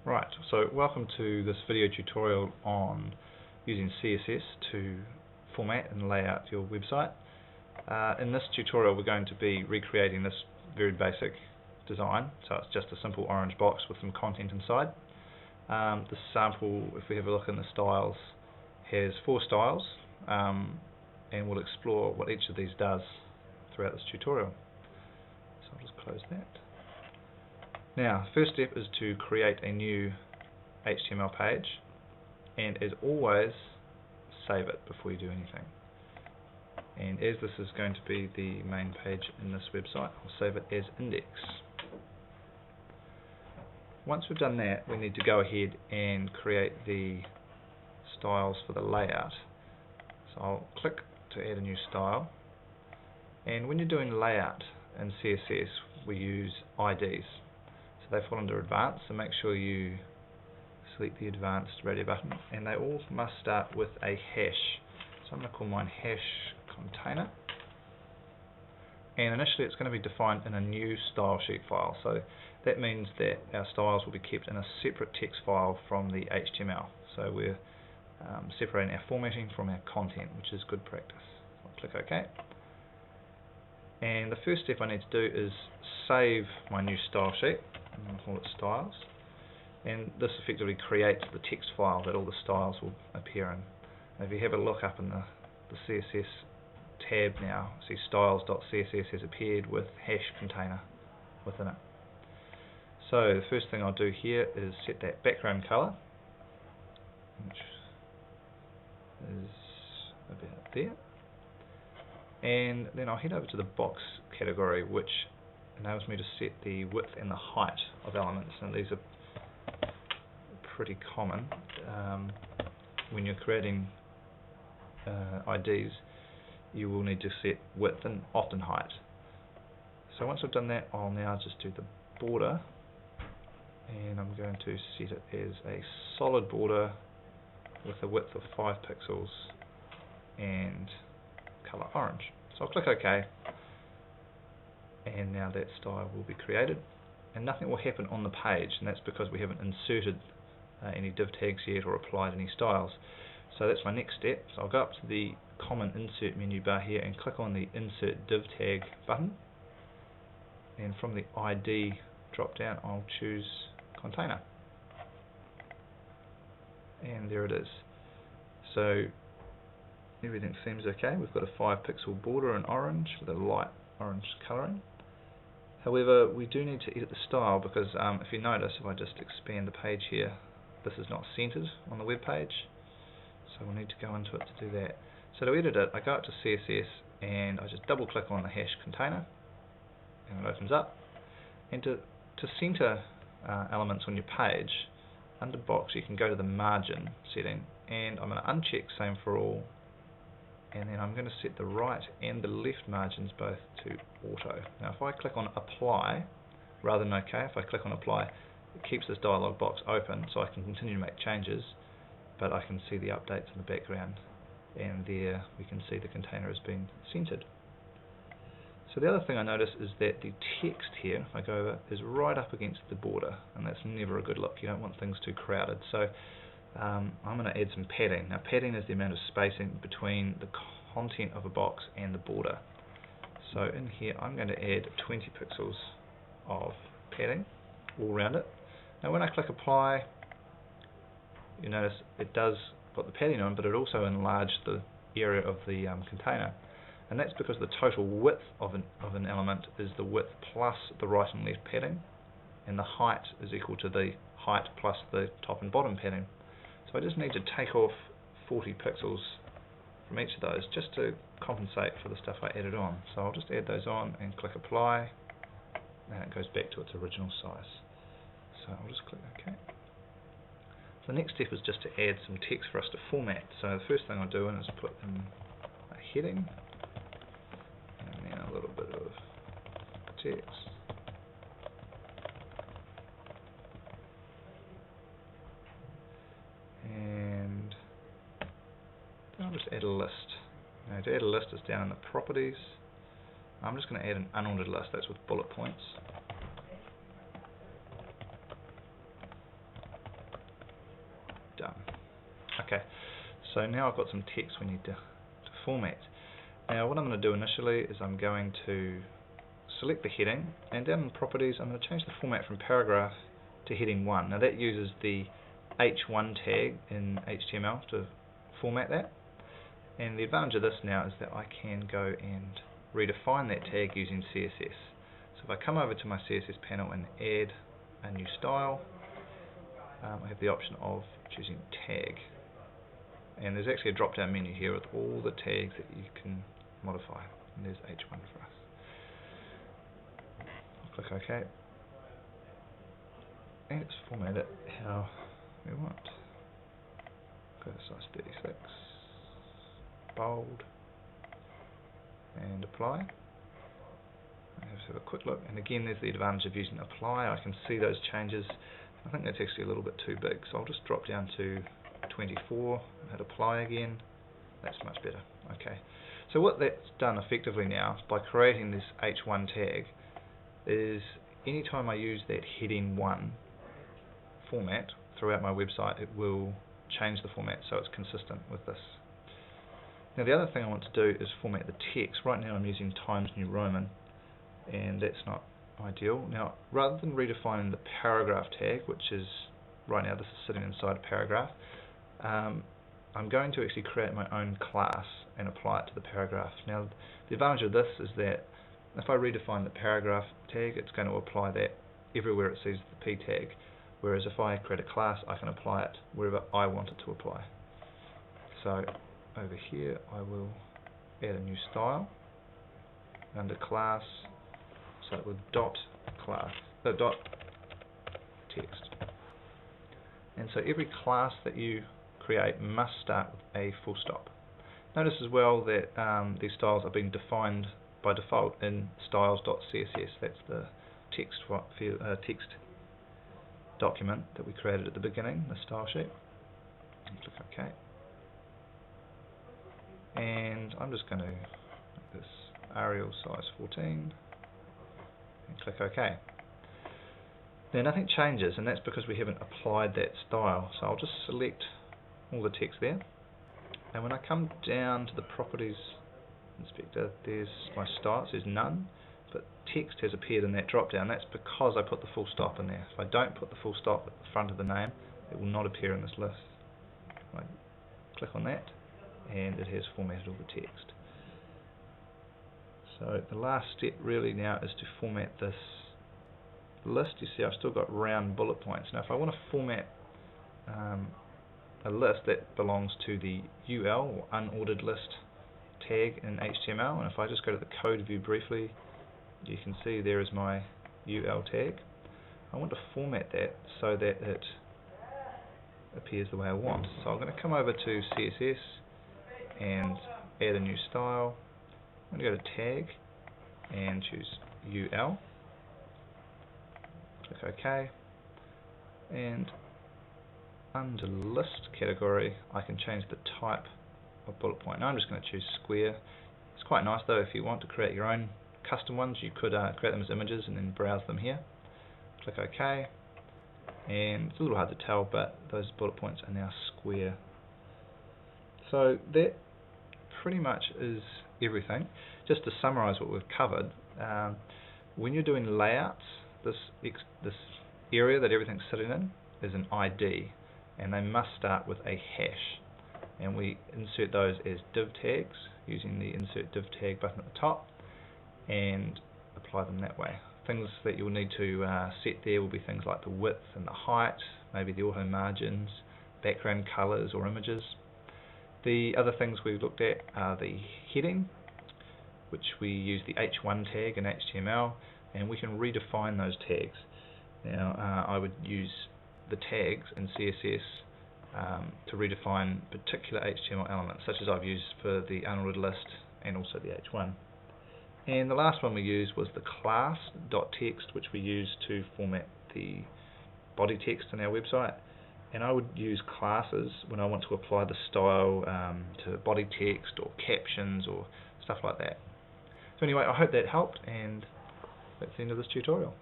Right, so welcome to this video tutorial on using CSS to format and lay out your website. In this tutorial we're going to be recreating this very basic design, so it's just a simple orange box with some content inside. This sample, if we have a look in the styles, has 4 styles, and we'll explore what each of these does throughout this tutorial. So I'll just close that. Now, first step is to create a new HTML page, and as always, save it before you do anything. And as this is going to be the main page in this website, I'll save it as index. Once we've done that, we need to go ahead and create the styles for the layout. So I'll click to add a new style, and when you're doing layout in CSS, we use IDs. So they fall under advanced, so make sure you select the advanced radio button, and they all must start with a hash. So I'm going to call mine hash container, and initially it's going to be defined in a new style sheet file. So that means that our styles will be kept in a separate text file from the HTML. So we're separating our formatting from our content, which is good practice. I'll click OK. And the first step I need to do is save my new style sheet. I'm going to call it styles, and this effectively creates the text file that all the styles will appear in. And if you have a look up in the CSS tab now, see styles.css has appeared with hash container within it. So the first thing I'll do here is set that background color, which is about there, and then I'll head over to the box category, which enables me to set the width and the height of elements, and these are pretty common when you're creating IDs. You will need to set width and often height. So once I've done that, I'll now just do the border, and I'm going to set it as a solid border with a width of 5 pixels and color orange. So I'll click OK, and now that style will be created, and nothing will happen on the page, and that's because we haven't inserted any div tags yet or applied any styles. So that's my next step. So I'll go up to the common insert menu bar here and click on the insert div tag button, and from the ID drop down I'll choose container, and there it is. So everything seems okay. We've got a 5 pixel border in orange with a light orange colouring. However, we do need to edit the style, because if you notice, if I just expand the page here, this is not centered on the web page, so we'll need to go into it to do that. So to edit it, I go up to CSS and I just double click on the hash container, and it opens up. And to center elements on your page, under box you can go to the margin setting, and I'm going to uncheck same for all, and then I'm going to set the right and the left margins both to auto. Now if I click on apply rather than OK, if I click on apply, it keeps this dialog box open so I can continue to make changes, but I can see the updates in the background, and there we can see the container has been centered. So the other thing I notice is that the text here, if I go over, is right up against the border, and that's never a good look. You don't want things too crowded. So I'm going to add some padding. Now padding is the amount of spacing between the content of a box and the border. So in here I'm going to add 20 pixels of padding all around it. Now when I click apply, you notice it does put the padding on, but it also enlarged the area of the container. And that's because the total width of an element is the width plus the right and left padding, and the height is equal to the height plus the top and bottom padding. So I just need to take off 40 pixels from each of those just to compensate for the stuff I added on. So I'll just add those on and click apply, and it goes back to its original size. So I'll just click OK. So the next step is just to add some text for us to format. So the first thing I'll do is put in a heading, and then a little bit of text. And then I'll just add a list. Now to add a list is down in the properties. I'm just going to add an unordered list, that's with bullet points. Done. Okay, so now I've got some text we need to format. Now what I'm going to do initially is I'm going to select the heading, and down in properties I'm going to change the format from paragraph to heading 1. Now that uses the H1 tag in HTML to format that, and the advantage of this now is that I can go and redefine that tag using CSS. So if I come over to my CSS panel and add a new style, I have the option of choosing tag, and there's actually a drop down menu here with all the tags that you can modify, and there's H1 for us. I'll click OK, and it's formatted how we want. Go to size 36, bold, and apply. Let's have a quick look, and again there's the advantage of using apply. I can see those changes. I think that's actually a little bit too big, so I'll just drop down to 24 and hit apply again. That's much better. Okay, so what that's done effectively now by creating this H1 tag is anytime I use that heading 1 format throughout my website, it will change the format so it's consistent with this. Now the other thing I want to do is format the text. Right now I'm using Times New Roman, and that's not ideal. Now rather than redefining the paragraph tag, which is right now this is sitting inside a paragraph, I'm going to actually create my own class and apply it to the paragraph. Now the advantage of this is that if I redefine the paragraph tag, it's going to apply that everywhere it sees the P tag, whereas if I create a class, I can apply it wherever I want it to apply. So over here I will add a new style under class, so it would dot class, dot text. And so every class that you create must start with a full stop. Notice as well that these styles are being defined by default in styles.css. That's the text document that we created at the beginning, the style sheet. And click OK. And I'm just going to make this Arial size 14 and click OK. Now nothing changes, and that's because we haven't applied that style. So I'll just select all the text there, and when I come down to the properties inspector, there's my style. It says none, but text has appeared in that drop down. That's because I put the full stop in there. If I don't put the full stop at the front of the name, it will not appear in this list. I click on that, and it has formatted all the text. So the last step really now is to format this list. You see I've still got round bullet points. Now if I want to format a list that belongs to the UL, or unordered list tag in HTML, and if I just go to the code view briefly, you can see there is my UL tag. I want to format that so that it appears the way I want. So I'm going to come over to CSS and add a new style. I'm going to go to tag and choose UL. Click OK, and under list category I can change the type of bullet point. Now I'm just going to choose square. It's quite nice though, if you want to create your own custom ones, you could create them as images and then browse them here. Click OK, and it's a little hard to tell, but those bullet points are now square. So that pretty much is everything. Just to summarize what we've covered, when you're doing layouts, this area that everything's sitting in is an ID, and they must start with a hash, and we insert those as div tags using the insert div tag button at the top and apply them that way. Things that you'll need to set there will be things like the width and the height, maybe the auto margins, background colors or images. The other things we've looked at are the heading, which we use the H1 tag in HTML, and we can redefine those tags. Now I would use the tags in CSS to redefine particular HTML elements, such as I've used for the unordered list and also the H1. And the last one we used was the class.text, which we use to format the body text on our website. And I would use classes when I want to apply the style to body text or captions or stuff like that. So anyway, I hope that helped, and that's the end of this tutorial.